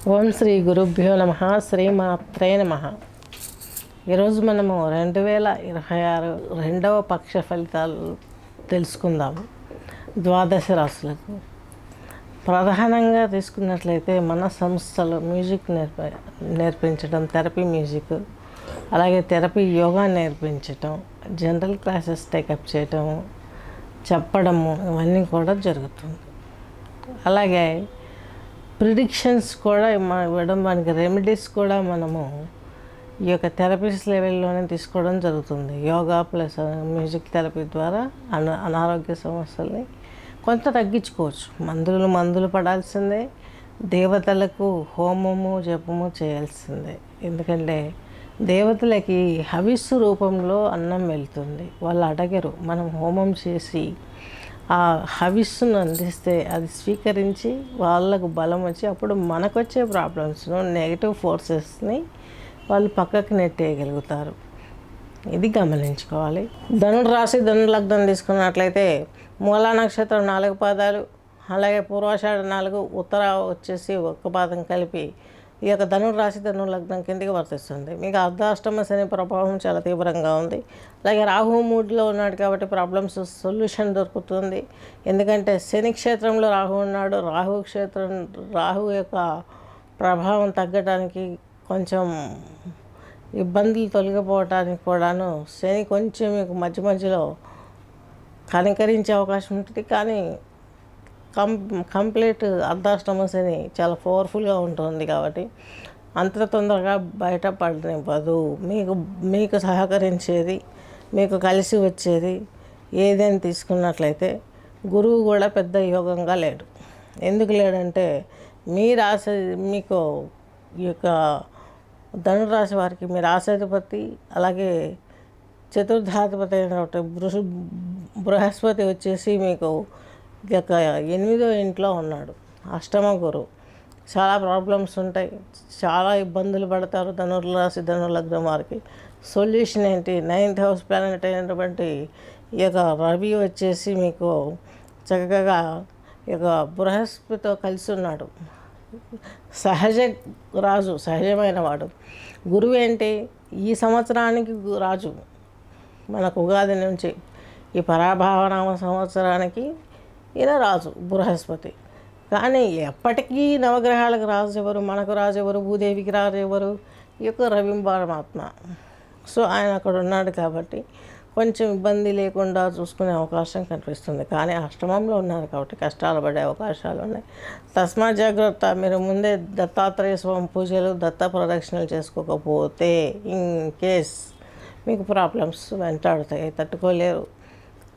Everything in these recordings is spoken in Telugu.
ఓం శ్రీ గురుభ్యో నమ. శ్రీమాత్రే నమ. ఈరోజు మనము 2026 రెండవ పక్ష ఫలితాలు తెలుసుకుందాము. ద్వాదశ రాశులకు ప్రధానంగా తీసుకున్నట్లయితే మన సంస్థలో మ్యూజిక్ నేర్పించడం, థెరపీ మ్యూజిక్, అలాగే థెరపీ యోగా నేర్పించటం, జనరల్ క్లాసెస్ టేకప్ చేయటం, చెప్పడము ఇవన్నీ కూడా జరుగుతుంది. అలాగే ప్రిడిక్షన్స్ కూడా ఇవ్వడం, మనకి రెమెడీస్ కూడా మనము ఈ యొక్క థెరపీస్ లెవెల్లోనే తీసుకోవడం జరుగుతుంది. యోగా ప్లస్ మ్యూజిక్ థెరపీ ద్వారా అనారోగ్య సమస్యల్ని కొంత తగ్గించుకోవచ్చు. మందులు పడాల్సిందే, దేవతలకు హోమము జపము చేయాల్సిందే. ఎందుకంటే దేవతలకి హవిస్సు రూపంలో అన్నం వెళ్తుంది, వాళ్ళు అడగరు. మనం హోమం చేసి ఆ హవిస్సును అందిస్తే అది స్వీకరించి వాళ్ళకు బలం వచ్చి అప్పుడు మనకు వచ్చే ప్రాబ్లమ్స్ను, నెగిటివ్ ఫోర్సెస్ని వాళ్ళు పక్కకు నెట్టేయగలుగుతారు. ఇది గమనించుకోవాలి. ధనురాశి, ధనులగ్నం తీసుకున్నట్లయితే మూలా నక్షత్రం 4 పాదాలు, అలాగే పూర్వాషాఢ 4, ఉత్తర వచ్చేసి 1 పాదం కలిపి ఈ యొక్క ధనురాశి ధనులగ్నం కిందకి వర్తిస్తుంది. మీకు అర్ధాష్టమ శని ప్రభావం చాలా తీవ్రంగా ఉంది. అలాగే రాహు మూడ్లో ఉన్నాడు కాబట్టి ప్రాబ్లమ్స్ సొల్యూషన్ దొరుకుతుంది. ఎందుకంటే శని క్షేత్రంలో రాహు ఉన్నాడు. రాహు యొక్క ప్రభావం తగ్గడానికి, కొంచెం ఇబ్బందులు తొలగిపోవటానికి కూడాను శని కొంచెం మీకు మధ్యలో కనికరించే అవకాశం ఉంటుంది. కానీ కంప్లీట్ అర్ధాష్టమ శని చాలా పవర్ఫుల్గా ఉంటుంది కాబట్టి అంత తొందరగా బయటపడనివ్వదు. మీకు సహకరించేది, మీకు కలిసి వచ్చేది ఏదైనా తీసుకున్నట్లయితే గురువు కూడా పెద్ద యోగంగా లేడు. ఎందుకు లేడంటే మీ రాశి, మీకు ఈ యొక్క ధనురాశి వారికి మీ రాశాధిపతి, అలాగే చతుర్థాధిపతి అయినటువంటి బృహస్పతి వచ్చేసి మీకు ఈ యొక్క 8వ ఇంట్లో ఉన్నాడు. అష్టమ గురువు. చాలా ప్రాబ్లమ్స్ ఉంటాయి, చాలా ఇబ్బందులు పడతారు ధనుర్రాశి ధనులగ్నం వారికి. సొల్యూషన్ ఏంటి? 9th హౌస్ ప్లానెట్ అయినటువంటి ఈ యొక్క రవి వచ్చేసి మీకు చక్కగా ఈ యొక్క బృహస్పతితో కలిసి ఉన్నాడు. రాజు, సహజమైన వాడు. గురువు ఏంటి? ఈ సంవత్సరానికి రాజు. మనకు ఉగాది నుంచి ఈ పరాభావనామ సంవత్సరానికి ఈయన రాజు బృహస్పతి. కానీ ఎప్పటికీ నవగ్రహాలకు రాజు ఎవరు? మనకు రాజు ఎవరు? భూదేవికి రాజు ఎవరు? ఈ యొక్క రవి పరమాత్మ. సో ఆయన అక్కడ ఉన్నాడు కాబట్టి కొంచెం ఇబ్బంది లేకుండా చూసుకునే అవకాశం కనిపిస్తుంది. కానీ అష్టమంలో ఉన్నారు కాబట్టి కష్టాలు పడే అవకాశాలు ఉన్నాయి. తస్మాత్ జాగ్రత్త. మీరు ముందే దత్తాత్రేయ స్వామి పూజలు, దత్త ప్రదక్షిణలు చేసుకోకపోతే ఇన్ కేస్ మీకు ప్రాబ్లమ్స్ వెంటాడుతాయి, తట్టుకోలేరు.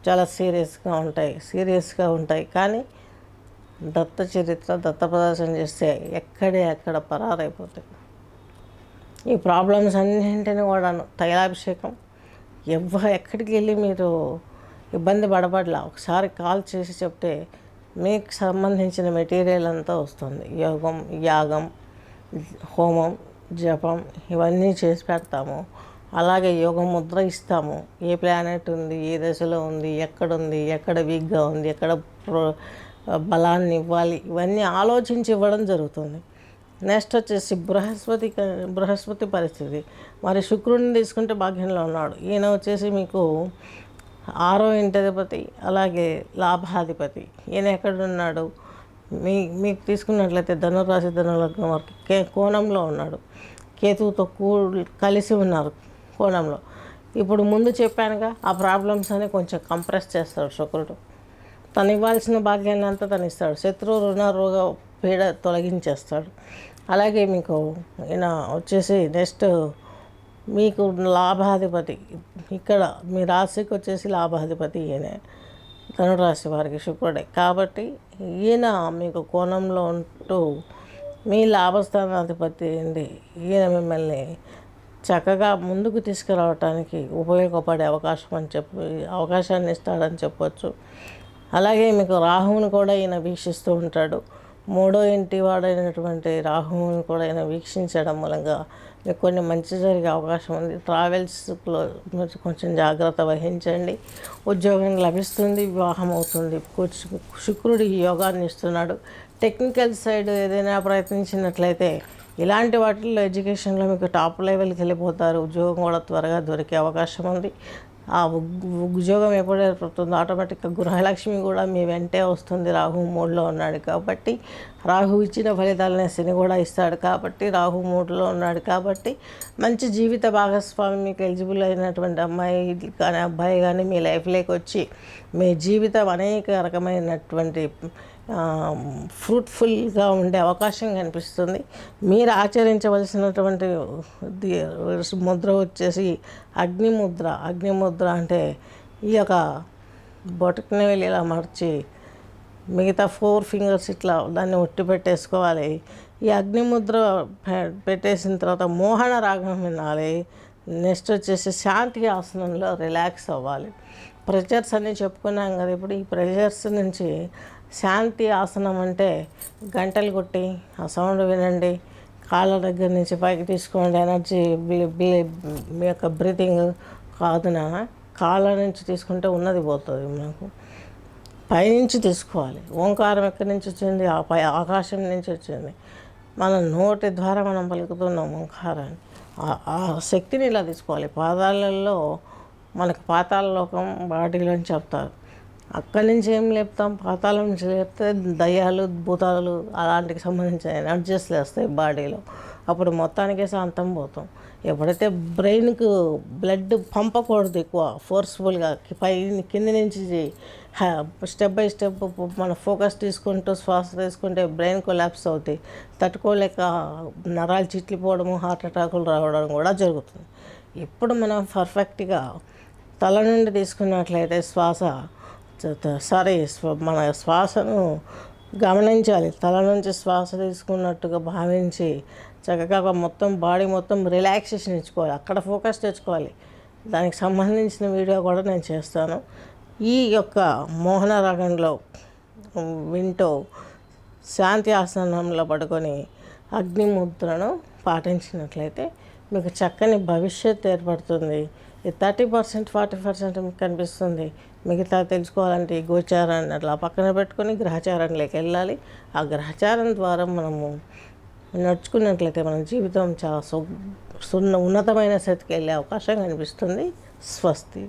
చాలా సీరియస్గా ఉంటాయి. కానీ దత్త చరిత్ర, దత్త ప్రదర్శన చేస్తే ఎక్కడ పరారైపోతాయి ఈ ప్రాబ్లమ్స్ అన్నింటినీ కూడాను. తైలాభిషేకం ఎక్కడికి వెళ్ళి మీరు ఇబ్బంది పడబడలా. ఒకసారి కాల్ చేసి చెప్తే మీకు సంబంధించిన మెటీరియల్ అంతా వస్తుంది. యాగం, హోమం, జపం ఇవన్నీ చేసి పెడతాము. అలాగే యోగ ముద్ర ఇస్తాము. ఏ ప్లానెట్ ఉంది, ఏ దశలో ఉంది, ఎక్కడ వీక్గా ఉంది, ఎక్కడ బలాన్ని ఇవ్వాలి, ఇవన్నీ ఆలోచించి ఇవ్వడం జరుగుతుంది. నెక్స్ట్ వచ్చేసి బృహస్పతి పరిస్థితి. మరి శుక్రుడిని తీసుకుంటే భాగ్యంలో ఉన్నాడు. ఈయన వచ్చేసి మీకు 6వ ఇంటాధిపతి, అలాగే లాభాధిపతి. ఈయన ఎక్కడున్నాడు? మీకు తీసుకున్నట్లయితే ధనురాశి ధనులగ్నం వారికి కోణంలో ఉన్నాడు. కేతువుతో కలిసి ఉన్నారు కోణంలో. ఇప్పుడు ముందు చెప్పానుగా, ఆ ప్రాబ్లమ్స్ అని కొంచెం కంప్రెస్ చేస్తాడు శుక్రుడు. తను ఇవ్వాల్సిన భాగ్యాన్ని అంతా తను ఇస్తాడు. శత్రు రుణ రోగ పీడ తొలగించేస్తాడు. అలాగే మీకు ఈయన వచ్చేసి నెక్స్ట్ మీకు లాభాధిపతి. ఇక్కడ మీ రాశికి వచ్చేసి లాభాధిపతి ఈయనే, ధనురాశి వారికి శుక్రుడే. కాబట్టి ఈయన మీకు కోణంలో ఉంటూ మీ లాభస్థానాధిపతి ఏంటి, ఈయన మిమ్మల్ని చక్కగా ముందుకు తీసుకురావటానికి ఉపయోగపడే అవకాశాన్ని ఇస్తాడని చెప్పవచ్చు. అలాగే మీకు రాహువుని కూడా ఈయన వీక్షిస్తూ ఉంటాడు. 3వ ఇంటి వాడైనటువంటి రాహువుని కూడా ఈయన వీక్షించడం మూలంగా మీకు కొన్ని మంచి జరిగే అవకాశం ఉంది. ట్రావెల్స్లో మీరు కొంచెం జాగ్రత్త వహించండి. ఉద్యోగం లభిస్తుంది, వివాహం అవుతుంది. శుక్రుడు యోగాన్ని ఇస్తున్నాడు. టెక్నికల్ సైడ్ ఏదైనా ప్రయత్నించినట్లయితే ఇలాంటి వాటిల్లో ఎడ్యుకేషన్లో మీకు టాప్ లెవెల్కి వెళ్ళిపోతారు. ఉద్యోగం కూడా త్వరగా దొరికే అవకాశం ఉంది. ఆ ఉద్యోగం ఎప్పుడు ఏర్పడుతుందో ఆటోమేటిక్గా గృహలక్ష్మి కూడా మీ వెంటే వస్తుంది. రాహు మూడ్లో ఉన్నాడు కాబట్టి, రాహు ఇచ్చిన ఫలితాలనే శని కూడా ఇస్తాడు కాబట్టి, రాహు మూడ్లో ఉన్నాడు కాబట్టి మంచి జీవిత భాగస్వామి, మీకు ఎలిజిబుల్ అయినటువంటి అమ్మాయి కానీ అబ్బాయి కానీ మీ లైఫ్లోకి వచ్చి మీ జీవితం అనేక రకమైనటువంటి ఫ్రూట్ఫుల్గా ఉండే అవకాశం కనిపిస్తుంది. మీరు ఆచరించవలసినటువంటి ముద్ర వచ్చేసి అగ్నిముద్ర. అగ్నిముద్ర అంటే ఈ యొక్క బొటకని వెళ్ళి ఇలా మార్చి మిగతా 4 ఫింగర్స్ ఇట్లా దాన్ని ఒట్టి పెట్టేసుకోవాలి. ఈ అగ్నిముద్ర పెట్టేసిన తర్వాత మోహన రాగం వినాలి. నెక్స్ట్ వచ్చేసి శాంతి ఆసనంలో రిలాక్స్ అవ్వాలి. ప్రెషర్స్ అన్నీ చెప్పుకున్నాం కదా. ఇప్పుడు ఈ ప్రెషర్స్ నుంచి శాంతి ఆసనం అంటే గంటలు కొట్టి ఆ సౌండ్ వినండి. కాళ్ళ దగ్గర నుంచి పైకి తీసుకోండి. ఎనర్జీ మీ యొక్క బ్రీతింగ్ కాదునా, కాళ్ళ నుంచి తీసుకుంటే ఉన్నది పోతుంది. మనకు పైనుంచి తీసుకోవాలి. ఓంకారం ఎక్కడి నుంచి వచ్చింది? ఆ పై ఆకాశం నుంచి వచ్చింది. మన నోటి ద్వారా మనం పలుకుతున్నాం ఓంకారాన్ని. ఆ శక్తిని ఇలా తీసుకోవాలి. పాదాలలో మనకు పాతాళ లోకం బాడీలోని చెప్తారు. అక్కడి నుంచి ఏం లేపుతాం? పాతాళం నుంచి లేపితే దయ్యాలు, భూతాలు అలాంటికి సంబంధించిన ఎనర్జీస్ లేస్తాయి బాడీలో. అప్పుడు మొత్తానికే శాంతం పోతాం. ఎప్పుడైతే బ్రెయిన్కు బ్లడ్ పంపకూడదు ఎక్కువ ఫోర్స్ఫుల్గా, కింది నుంచి స్టెప్ బై స్టెప్ మన ఫోకస్ తీసుకుంటూ శ్వాస తీసుకుంటే బ్రెయిన్ కొలాప్స్ అవుతాయి. తట్టుకోలేక నరాలు చిట్లిపోవడము, హార్ట్ అటాకులు రావడం కూడా జరుగుతుంది. ఇప్పుడు మనం పర్ఫెక్ట్గా తల నుండి తీసుకున్నట్లయితే మన శ్వాసను గమనించాలి. తల నుంచి శ్వాస తీసుకున్నట్టుగా భావించి చక్కగా మొత్తం బాడీ మొత్తం రిలాక్సేషన్ ఇచ్చుకోవాలి. అక్కడ ఫోకస్ తెచ్చుకోవాలి. దానికి సంబంధించిన వీడియో కూడా నేను చేస్తాను. ఈ యొక్క మోహన రాగంలో వింటూ శాంతి ఆసనంలో పడుకొని అగ్నిముద్రను పాటించినట్లయితే మీకు చక్కని భవిష్యత్తు ఏర్పడుతుంది. ఈ 30% 40% మీకు కనిపిస్తుంది. మిగతా తెలుసుకోవాలంటే ఈ గోచారాన్ని అట్లా పక్కన పెట్టుకొని గ్రహచారంలోకి వెళ్ళాలి. ఆ గ్రహచారం ద్వారా మనము నడుచుకున్నట్లయితే మన జీవితం చాలా ఉన్నతమైన స్థితికి వెళ్ళే అవకాశం కనిపిస్తుంది. స్వస్తి.